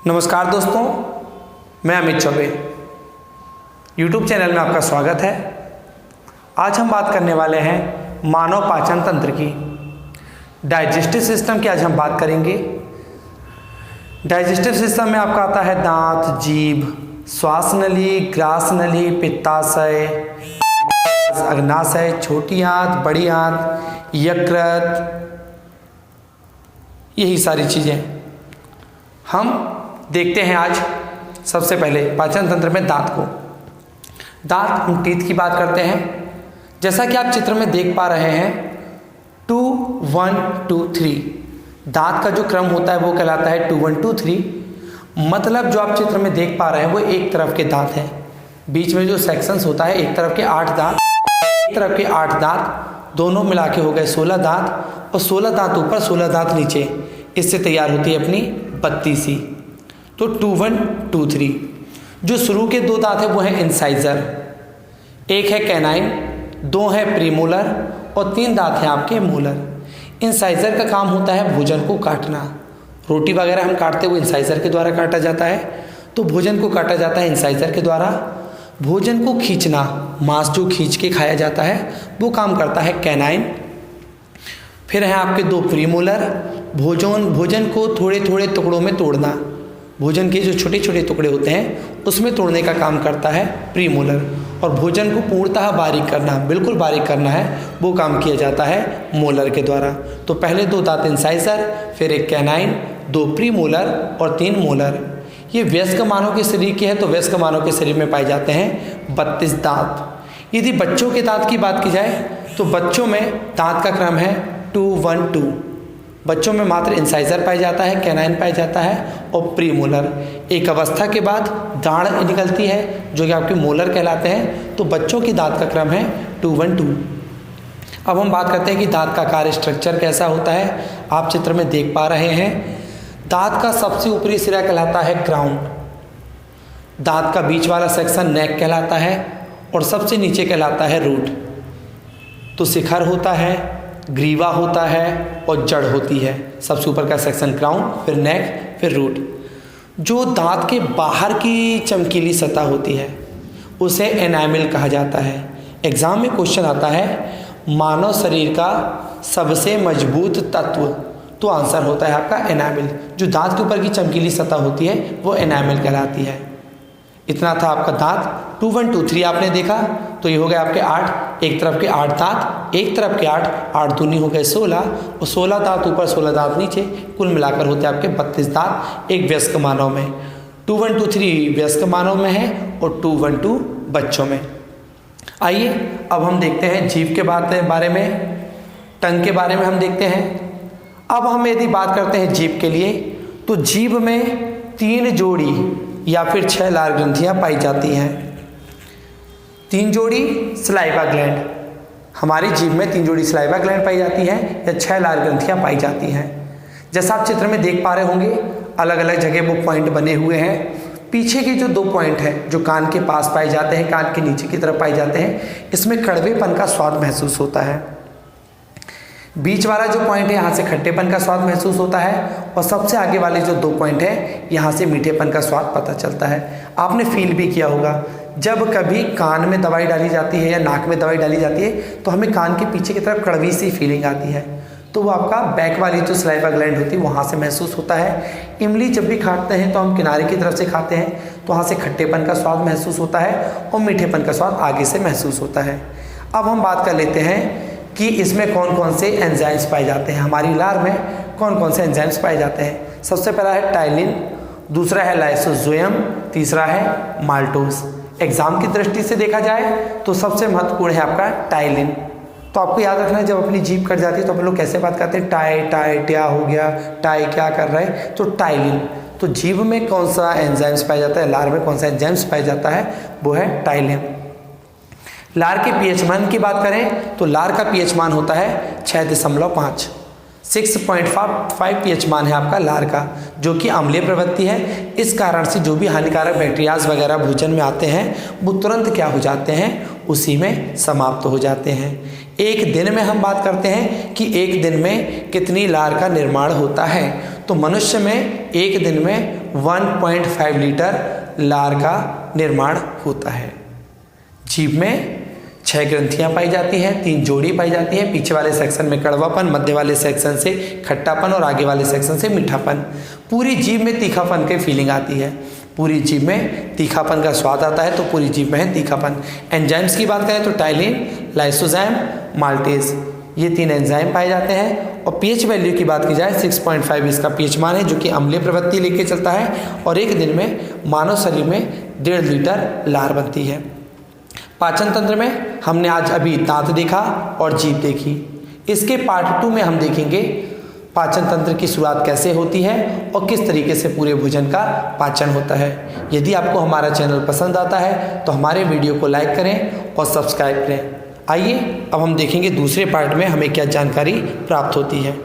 नमस्कार दोस्तों, मैं अमित चौबे। YouTube चैनल में आपका स्वागत है। आज हम बात करने वाले हैं मानव पाचन तंत्र की, डाइजेस्टिव सिस्टम की। आज हम बात करेंगे। डाइजेस्टिव सिस्टम में आपका आता है दांत, जीभ, श्वास नली, ग्रास नली, पित्ताशय, अग्नाशय, छोटी आंत, बड़ी आंत, यकृत, यही सारी चीज़ें हम देखते हैं। आज सबसे पहले पाचन तंत्र में दांत को। दांत, हम टीथ की बात करते हैं। जैसा कि आप चित्र में देख पा रहे हैं 2 1 2 3 दांत का जो क्रम होता है वो कहलाता है 2 1 2 3। मतलब जो आप चित्र में देख पा रहे हैं वो एक तरफ के दांत हैं। बीच में जो सेक्शंस होता है, एक तरफ के 8 दांत, एक तरफ के 8 दांत, दोनों मिला के हो गए 16 दांत, और 16 दांत ऊपर 16 दांत नीचे। इससे तैयार होती है अपनी 32सी। तो 2 1 2 3 जो शुरू के 2 दांत है वो है इंसाइजर, एक है कैनाइन, 2 है प्रीमोलर और 3 दांत हैं आपके मोलर। इंसाइजर का काम होता है भोजन को काटना। रोटी वगैरह हम काटते हुए इंसाइजर के द्वारा काटा जाता है, तो भोजन को काटा जाता है इंसाइजर के द्वारा। भोजन को खींचना, मांस जो खींच के खाया जाता है वो काम करता है कैनाइन। फिर हैं आपके 2 प्रीमोलर, भोजन को थोड़े थोड़े टुकड़ों में तोड़ना, भोजन के जो छोटे छोटे टुकड़े होते हैं उसमें तोड़ने का काम करता है प्रीमोलर। और भोजन को पूर्णतः बारीक करना, बिल्कुल बारीक करना है, वो काम किया जाता है मोलर के द्वारा। तो पहले 2 दांत इंसाइजर, फिर एक कैनाइन, 2 प्रीमोलर और 3 मोलर। ये वयस्क मानव के शरीर के है, तो वयस्क मानव के शरीर में पाए जाते हैं 32 दांत। यदि बच्चों के दांत की बात की जाए तो बच्चों में दांत का क्रम है 2 1 2। बच्चों में मात्र इंसाइजर पाया जाता है, कैनाइन पाया जाता है और प्रीमोलर। एक अवस्था के बाद दाढ़ निकलती है जो कि आपके मोलर कहलाते हैं। तो बच्चों की दांत का क्रम है 2 1 2। अब हम बात करते हैं कि दांत का कार्य स्ट्रक्चर कैसा होता है। आप चित्र में देख पा रहे हैं दांत का सबसे ऊपरी सिरा कहलाता है क्राउन, दांत का बीच वाला सेक्शन नेक कहलाता है और सबसे नीचे कहलाता है रूट। तो शिखर होता है, ग्रीवा होता है और जड़ होती है। सबसे ऊपर का सेक्शन क्राउन, फिर नेक, फिर रूट। जो दांत के बाहर की चमकीली सतह होती है उसे एनामिल कहा जाता है। एग्जाम में क्वेश्चन आता है मानव शरीर का सबसे मजबूत तत्व, तो आंसर होता है आपका एनामिल। जो दांत के ऊपर की चमकीली सतह होती है वो एनामिल कहलाती है। इतना था आपका दांत। 2 1 2 3 आपने देखा, तो ये हो गए आपके 8, एक तरफ के 8 दांत, एक तरफ के 8, 8 दूनी हो गए 16 और 16 दांत ऊपर 16 दांत नीचे, कुल मिलाकर होते हैं आपके 32 दांत एक वयस्क मानव में। 2 1 2 3 वयस्क मानव में है और 2 1 2 बच्चों में। आइए अब हम देखते हैं जीभ के बारे में, टंग के बारे में हम देखते हैं। अब हम यदि बात करते हैं जीभ के लिए, तो जीभ में 3 जोड़ी या फिर 6 लार ग्रंथियाँ पाई जाती हैं। 3 जोड़ी सलाइवा ग्लैंड, हमारी जीभ में 3 जोड़ी सलाइवा ग्लैंड पाई जाती हैं या 6 लार ग्रंथियाँ पाई जाती हैं। जैसा आप चित्र में देख पा रहे होंगे अलग अलग जगह वो पॉइंट बने हुए हैं। पीछे के जो 2 पॉइंट हैं जो कान के पास पाए जाते हैं, कान के नीचे की तरफ पाए जाते हैं, इसमें कड़वेपन का स्वाद महसूस होता है। बीच वाला जो पॉइंट है यहाँ से खट्टेपन का स्वाद महसूस होता है और सबसे आगे वाले जो 2 पॉइंट है यहाँ से मीठेपन का स्वाद पता चलता है। आपने फील भी किया होगा जब कभी कान में दवाई डाली जाती है या नाक में दवाई डाली जाती है तो हमें कान के पीछे की तरफ कड़वी सी फीलिंग आती है, तो वो आपका बैक वाली जो सलाइवा ग्लैंड होती है वहाँ से महसूस होता है। इमली जब भी खाते हैं तो हम किनारे की तरफ से खाते हैं तो वहाँ से खट्टेपन का स्वाद महसूस होता है और मीठेपन का स्वाद आगे से महसूस होता है। अब हम बात कर लेते हैं कि इसमें कौन कौन से एंजाइम्स पाए जाते हैं, हमारी लार में कौन कौन से एंजाइम्स पाए जाते हैं। सबसे पहला है टाइलिन, दूसरा है लाइसोसोम, तीसरा है माल्टोज। एग्जाम की दृष्टि से देखा जाए तो सबसे महत्वपूर्ण है आपका टाइलिन। तो आपको याद रखना है जब अपनी जीभ कट जाती है तो अपन लोग कैसे बात करते हैं, टाई टाई ट्या हो गया, टाई क्या कर रहा है, तो टाइलिन। तो जीभ में कौन सा एंजाइम्स पाया जाता है, लार में कौन सा एंजाइम्स पाया जाता है, वो है टाइलिन। लार के पीएच मान की बात करें तो लार का पीएच मान होता है 6.5, 6.5 पीएच मान है आपका लार का, जो कि अम्लीय प्रवृत्ति है। इस कारण से जो भी हानिकारक बैक्टीरियाज वगैरह भोजन में आते हैं वो तुरंत क्या हो जाते हैं, उसी में समाप्त हो जाते हैं। एक दिन में हम बात करते हैं कि एक दिन में कितनी लार का निर्माण होता है, तो मनुष्य में एक दिन में 1.5 लीटर लार का निर्माण होता है। जीभ में 6 ग्रंथियां पाई जाती हैं, 3 जोड़ी पाई जाती है। पीछे वाले सेक्शन में कड़वापन, मध्य वाले सेक्शन से खट्टापन और आगे वाले सेक्शन से मीठापन। पूरी जीभ में तीखापन की फीलिंग आती है, पूरी जीभ में तीखापन का स्वाद आता है, तो पूरी जीभ में है तीखापन। एंजाइम्स की बात करें तो टाइलिन, लाइसोजाइम, माल्टेज, ये 3 एंजाइम पाए जाते हैं। और पीएच वैल्यू की बात की जाए 6.5 इसका पीएच मान है, जो कि अम्लीय प्रवृत्ति लेके चलता है। और एक दिन में मानव शरीर में 1.5 लीटर लार बनती है। पाचन तंत्र में हमने आज अभी दांत देखा और जीभ देखी। इसके पार्ट 2 में हम देखेंगे पाचन तंत्र की शुरुआत कैसे होती है और किस तरीके से पूरे भोजन का पाचन होता है। यदि आपको हमारा चैनल पसंद आता है तो हमारे वीडियो को लाइक करें और सब्सक्राइब करें। आइए अब हम देखेंगे दूसरे पार्ट में हमें क्या जानकारी प्राप्त होती है।